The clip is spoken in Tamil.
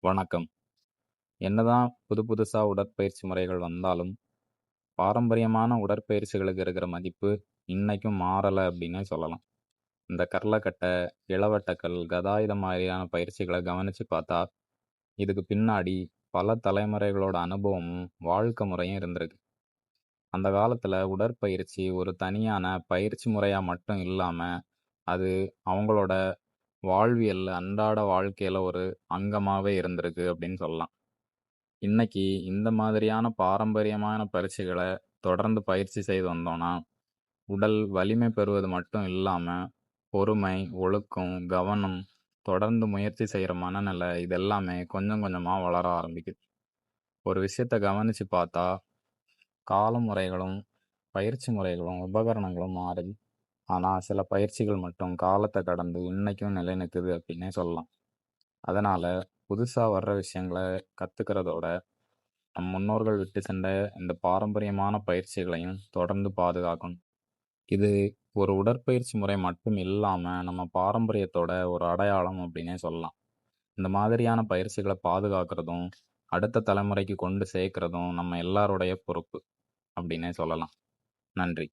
வணக்கம். என்னதான் புதுசா உடற்பயிற்சி முறைகள் வந்தாலும், பாரம்பரியமான உடற்பயிற்சிகளுக்கு இருக்கிற மதிப்பு இன்னைக்கும் மாறல அப்டின்னே சொல்லலாம். இந்த கர்லக்கட்ட, இளவட்டக்கல், கதாயுதம் மாதிரியான பயிற்சிகள கவனிச்சு பார்த்தா, இதுக்கு பின்னாடி பல தலைமுறைகளோட அனுபவமும், வாழ்க்கை முறையும் இருந்திருக்கு. அந்த காலத்துல உடற்பயிற்சி ஒரு தனியான பயிற்சி முறையா மட்டும் இல்லாம, அது அவங்களோட வாழ்வியல்ல, அன்றாட வாழ்க்கையில ஒரு அங்கமாவே இருந்திருக்கு அப்டின்னு சொல்லலாம். இன்னைக்கு இந்த மாதிரியான பாரம்பரியமான பயிற்சிகள தொடர்ந்து பயிற்சி செய்து வந்தோம்னா, உடல் வலிமை பெறுவது மட்டும் இல்லாம, பொறுமை, ஒழுக்கம், கவனம், தொடர்ந்து முயற்சி செய்ற மனநிலை இது எல்லாமே கொஞ்சம் கொஞ்சமா வளர ஆரம்பிக்குது. ஒரு விஷயத்த கவனிச்சு பார்த்தா, காலமுறைகளும், பயிற்சி முறைகளும், உபகரணங்களும் மாறுது. ஆனா, சில பயிற்சிகள் மட்டும் காலத்த கடந்து இன்னைக்கும் நிலைநிக்குது அப்டின்னே சொல்லலாம். அதனால, புதுசா வர்ற விஷயங்கள கத்துக்கிறதோட நம் முன்னோர்கள் விட்டு சென்ற இந்த பாரம்பரியமான பயிற்சிகளையும் தொடர்ந்து பாதுகாக்கணும். இது ஒரு உடற்பயிற்சி முறை மட்டும் இல்லாம, நம்ம பாரம்பரியத்தோட ஒரு அடையாளம் அப்படின்னே சொல்லலாம். இந்த மாதிரியான பயிற்சிகள பாதுகாக்கிறதும், அடுத்த தலைமுறைக்கு கொண்டு சேர்க்கிறதும் நம்ம எல்லாருடைய பொறுப்பு அப்படின்னே சொல்லலாம். நன்றி.